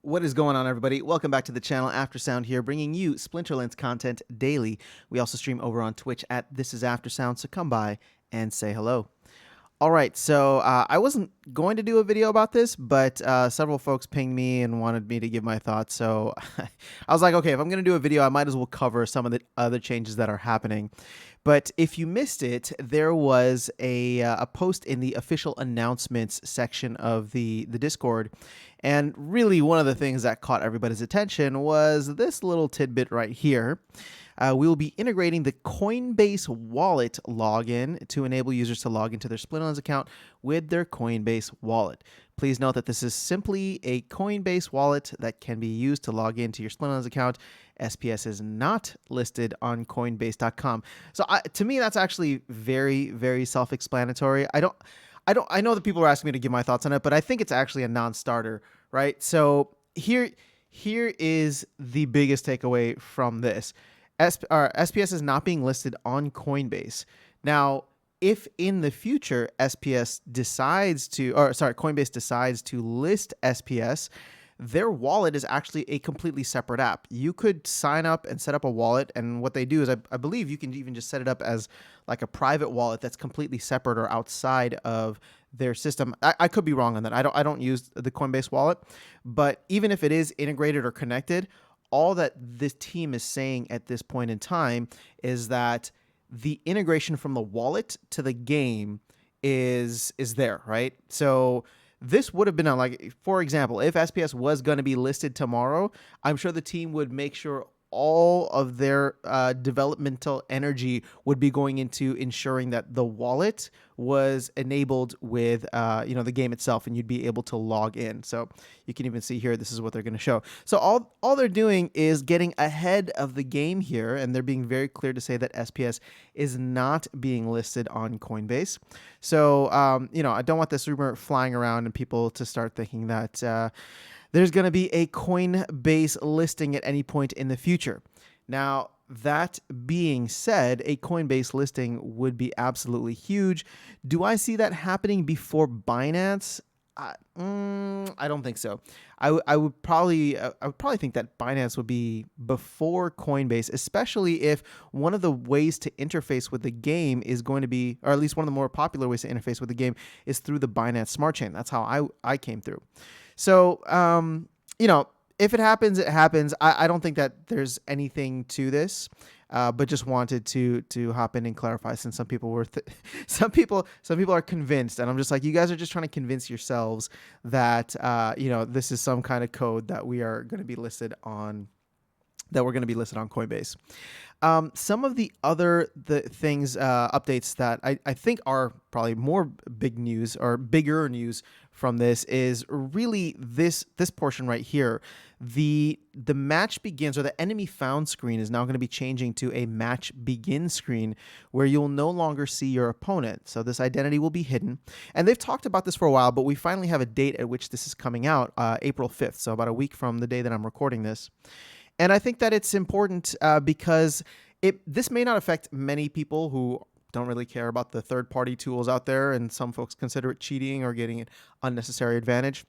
What is going on, everybody? Welcome back to the channel. Aftersound here, bringing you Splinterlands content daily. We also stream over on Twitch at This Is Aftersound, so come by and say hello. All right, so I wasn't going to do a video about this, but several folks pinged me and wanted me to give my thoughts. So I was like, okay, if I'm going to do a video, I might as well cover some of the other changes that are happening. But if you missed it, there was a post in the official announcements section of the Discord. And really, one of the things that caught everybody's attention was this little tidbit right here. We will be integrating the Coinbase wallet login to enable users to log into their Splinterlands account with their Coinbase wallet. Please note that this is simply a Coinbase wallet that can be used to log into your Splinterlands account. SPS is not listed on Coinbase.com. So to me, that's actually very, very self-explanatory. I know that people are asking me to give my thoughts on it, but I think it's actually a non-starter, right? So here is the biggest takeaway from this. SPS is not being listed on Coinbase. Now, if in the future Coinbase decides to list SPS, their wallet is actually a completely separate app. You could sign up and set up a wallet, and what they do is I believe you can even just set it up as like a private wallet that's completely separate or outside of their system. I could be wrong on that. I don't use the Coinbase wallet, but even if it is integrated or connected, all that this team is saying at this point in time is that the integration from the wallet to the game is there, right? So this would have been like, for example, if SPS was going to be listed tomorrow, I'm sure the team would make sure all of their developmental energy would be going into ensuring that the wallet was enabled with the game itself, and you'd be able to log in. So you can even see here, this is what they're going to show. So all they're doing is getting ahead of the game here, and they're being very clear to say that SPS is not being listed on Coinbase. So I don't want this rumor flying around and people to start thinking that there's going to be a Coinbase listing at any point in the future. Now, that being said, a Coinbase listing would be absolutely huge. Do I see that happening before Binance? I don't think so. I would probably think that Binance would be before Coinbase, especially if one of the ways to interface with the game is going to be, or at least one of the more popular ways to interface with the game is through the Binance Smart Chain. That's how I came through. So, if it happens, it happens. I don't think that there's anything to this, but just wanted to hop in and clarify, since some people were, some people are convinced, and I'm just like, you guys are just trying to convince yourselves that, this is some kind of code that we are going to be listed on, that we're going to be listed on Coinbase. Some of the other updates that I think are probably more big news or bigger news from this is really this portion right here. The match begins, or the enemy found screen is now going to be changing to a match begin screen, where you'll no longer see your opponent. So this identity will be hidden. And they've talked about this for a while, but we finally have a date at which this is coming out, April 5th. So about a week from the day that I'm recording this. And I think that it's important because this may not affect many people who don't really care about the third-party tools out there, and some folks consider it cheating or getting an unnecessary advantage.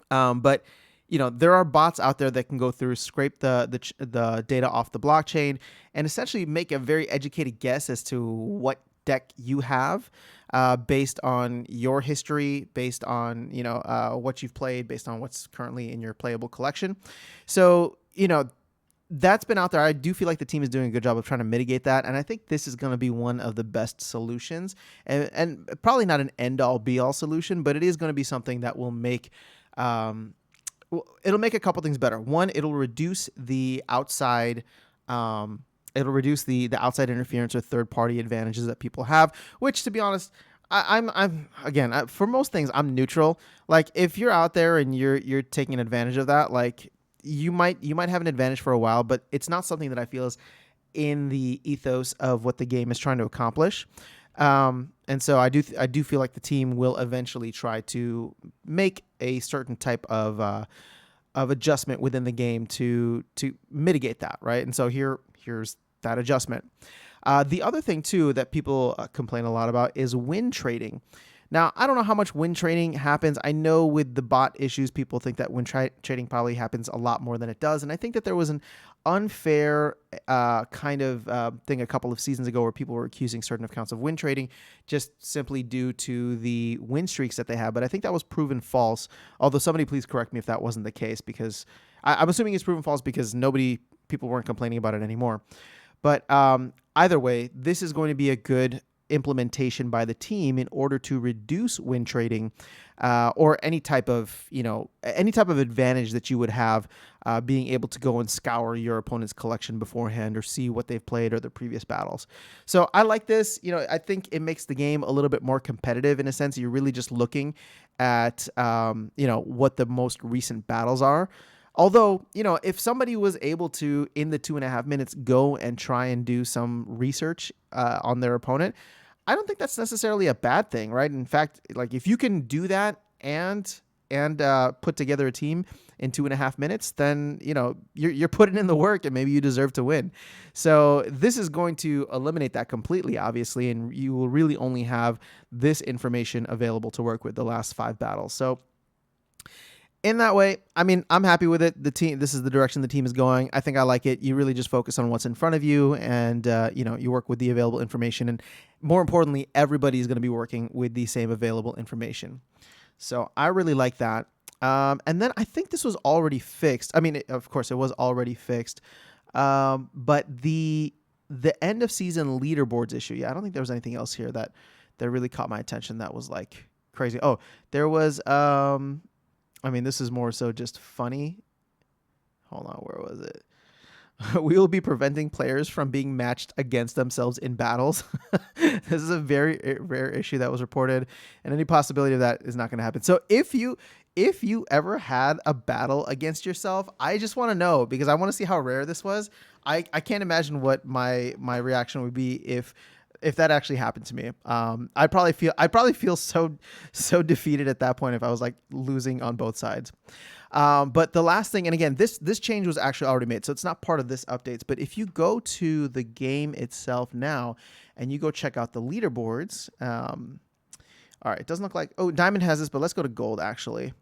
But there are bots out there that can go through, scrape the data off the blockchain, and essentially make a very educated guess as to what deck you have, based on your history, based on what you've played, based on what's currently in your playable collection. So that's been out there. I do feel like the team is doing a good job of trying to mitigate that, and I think this is going to be one of the best solutions, and probably not an end-all be-all solution, but it is going to be something that will make it'll make a couple things better. One, it'll reduce the outside outside interference or third-party advantages that people have, which, to be honest, for most things, I'm neutral. Like, if you're out there and you're taking advantage of that, like, you might have an advantage for a while, but it's not something that I feel is in the ethos of what the game is trying to accomplish. And so I do feel like the team will eventually try to make a certain type of adjustment within the game to mitigate that, right? And so here's that adjustment. The other thing too that people complain a lot about is win trading. Now, I don't know how much win trading happens. I know with the bot issues, people think that win trading probably happens a lot more than it does. And I think that there was an unfair kind of thing a couple of seasons ago where people were accusing certain accounts of win trading just simply due to the win streaks that they have. But I think that was proven false. Although somebody please correct me if that wasn't the case, because I'm assuming it's proven false because people weren't complaining about it anymore. But either way, this is going to be a good implementation by the team in order to reduce win trading or any type of advantage that you would have being able to go and scour your opponent's collection beforehand or see what they've played or their previous battles. So I like this. I think it makes the game a little bit more competitive in a sense. You're really just looking at what the most recent battles are. Although, if somebody was able to, in the 2.5 minutes, go and try and do some research on their opponent, I don't think that's necessarily a bad thing, right? In fact, like if you can do that and put together a team in 2.5 minutes, then, you're putting in the work and maybe you deserve to win. So this is going to eliminate that completely, obviously, and you will really only have this information available to work with the last 5 battles. So in that way, I mean, I'm happy with it. This is the direction the team is going. I think I like it. You really just focus on what's in front of you and, you work with the available information. And more importantly, everybody is going to be working with the same available information. So I really like that. And then I think this was already fixed. I mean, of course, it was already fixed. But the end of season leaderboards issue, yeah, I don't think there was anything else here that really caught my attention that was like crazy. Oh, there was... this is more so just funny. Hold on, where was it? We will be preventing players from being matched against themselves in battles. This is a very rare issue that was reported, and any possibility of that is not going to happen. So if you ever had a battle against yourself, I just want to know, because I want to see how rare this was. I can't imagine what my reaction would be if that actually happened to me. I'd probably feel so defeated at that point if I was like losing on both sides. But the last thing, and again, this change was actually already made, so it's not part of this updates. But if you go to the game itself now and you go check out the leaderboards, all right, it doesn't look like, Diamond has this, but let's go to Gold actually.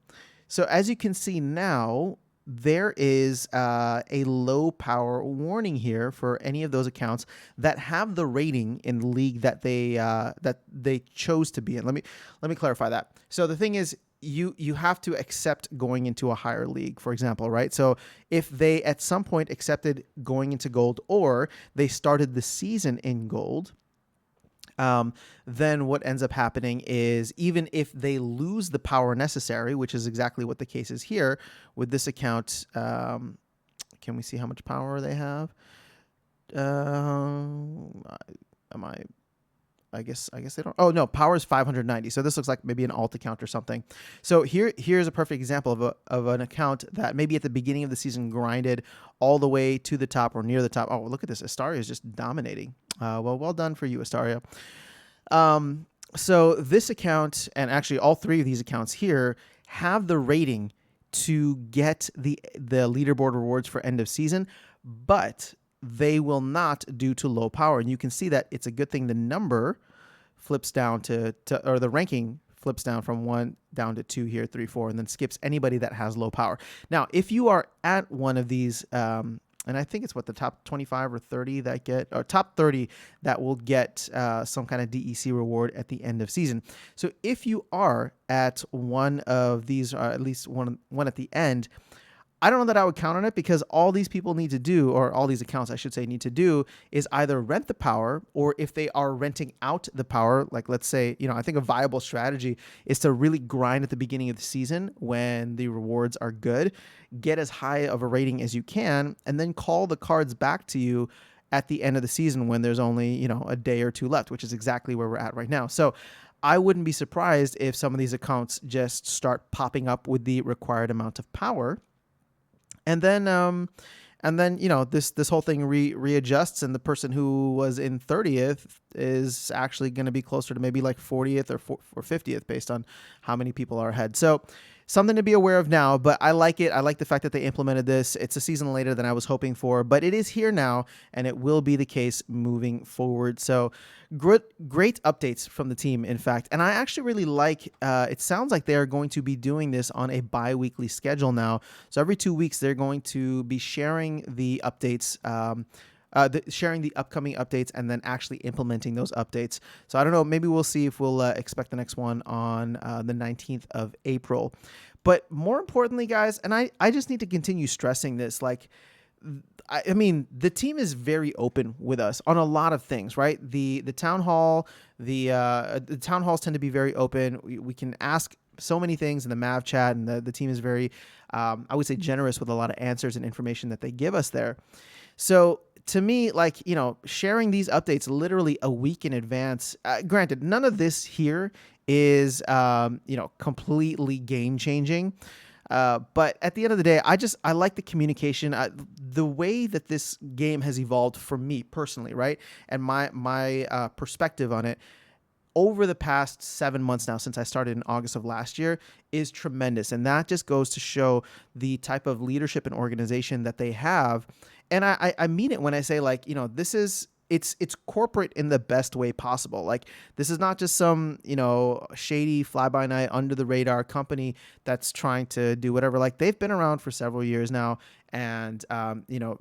So as you can see now, there is a low power warning here for any of those accounts that have the rating in the league that they chose to be in. Let me clarify that. So the thing is, you have to accept going into a higher league, for example, right? So if they at some point accepted going into Gold, or they started the season in Gold, then what ends up happening is, even if they lose the power necessary, which is exactly what the case is here with this account, can we see how much power they have? I guess they don't. Oh no, power is 590. So this looks like maybe an alt account or something. So here's a perfect example of an account that maybe at the beginning of the season grinded all the way to the top or near the top. Oh, look at this. Astaria is just dominating. Well done for you, Astaria. So this account, and actually all 3 of these accounts here, have the rating to get the leaderboard rewards for end of season, but they will not due to low power. And you can see that it's a good thing the number flips down or the ranking flips down from 1 down to 2 here, 3, 4, and then skips anybody that has low power. Now, if you are at one of these, and I think it's the top 25 or 30 that get, or top 30 that will get some kind of DEC reward at the end of season. So if you are at one of these, or at least one at the end, I don't know that I would count on it, because all these people need to do, or all these accounts, I should say, need to do is either rent the power, or if they are renting out the power, like let's say, I think a viable strategy is to really grind at the beginning of the season when the rewards are good, get as high of a rating as you can, and then call the cards back to you at the end of the season when there's only, a day or 2 left, which is exactly where we're at right now. So I wouldn't be surprised if some of these accounts just start popping up with the required amount of power. And then, this whole thing readjusts, and the person who was in 30th is actually going to be closer to maybe like 40th or 50th based on how many people are ahead. So something to be aware of now, but I like it. I like the fact that they implemented this. It's a season later than I was hoping for, but it is here now, and it will be the case moving forward. So great updates from the team, in fact. And I actually really like, it sounds like they are going to be doing this on a bi-weekly schedule now. So every 2 weeks, they're going to be sharing the updates, sharing the upcoming updates and then actually implementing those updates. So I don't know, maybe we'll see if we'll expect the next one on the 19th of April. But more importantly, guys, and I just need to continue stressing this, like, I mean, the team is very open with us on a lot of things, right? The town hall, the town halls tend to be very open. We can ask so many things in the Mav chat, and the team is very, I would say, generous with a lot of answers and information that they give us there. So to me, like, you know, sharing these updates literally a week in advance, granted, none of this here is, you know, completely game changing. But at the end of the day, I like the communication, the way that this game has evolved for me personally, right? And my perspective on it over the past 7 months now, since I started in August of last year, is tremendous. And that just goes to show the type of leadership and organization that they have. And I mean it when I say, like, you know, this is, it's corporate in the best way possible. Like, this is not just some, you know, shady fly-by-night under the radar company that's trying to do whatever. Like, they've been around for several years now. And, you know,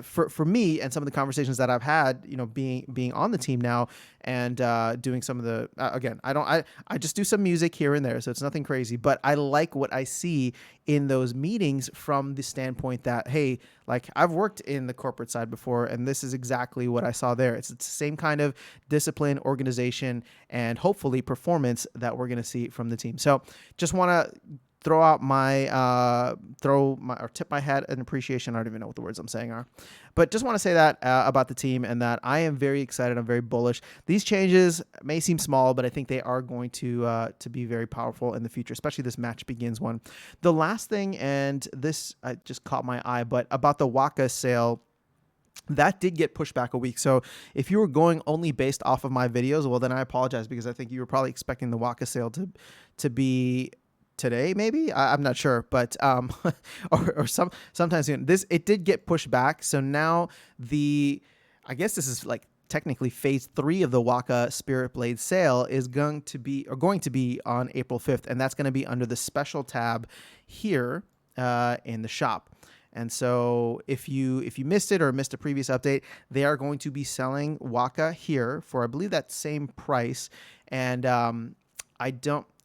for me and some of the conversations that I've had, you know, being on the team now and doing some of the, again, I just do some music here and there, so it's nothing crazy, but I like what I see in those meetings from the standpoint that, hey, like, I've worked in the corporate side before, and this is exactly what I saw there. It's the same kind of discipline, organization, and hopefully performance that we're going to see from the team. So just want to throw out my, or tip my hat in appreciation. I don't even know what the words I'm saying are, but just want to say that about the team, and that I am very excited. I'm very bullish. These changes may seem small, but I think they are going to be very powerful in the future, especially this Match Begins one. The last thing, and this just caught my eye, but about the Waka sale, that did get pushed back a week. So if you were going only based off of my videos, well, then I apologize, because I think you were probably expecting the Waka sale to be today, maybe. I'm not sure, but or sometimes soon. It did get pushed back. So now I guess this is like technically phase 3 of the Waka Spirit Blade sale is going to be on April 5th, and that's going to be under the special tab here in the shop. And so if you missed it or missed a previous update, they are going to be selling Waka here for, I believe, that same price. And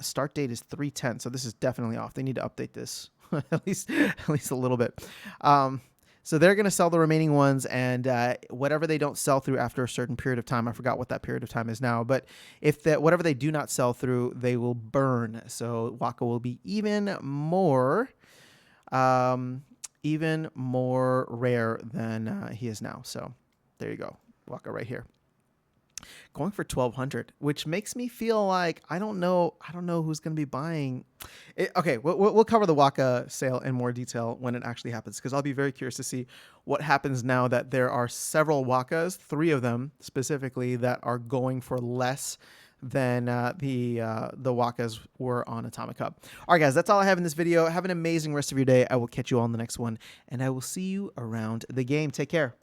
start date is 3/10, so this is definitely off. They need to update this at least a little bit. So they're going to sell the remaining ones, and whatever they don't sell through after a certain period of time, I forgot what that period of time is now, but whatever they do not sell through, they will burn. So Waka will be even more rare than he is now. So there you go, Waka right here. Going for 1,200, which makes me feel like I don't know who's going to be buying it. Okay, we'll cover the Waka sale in more detail when it actually happens, because I'll be very curious to see what happens now that there are several Wakas, 3 of them specifically, that are going for less than the Wakas were on Atomic Hub. All right, guys, that's all I have in this video. Have an amazing rest of your day. I will catch you all in the next one, and I will see you around the game. Take care.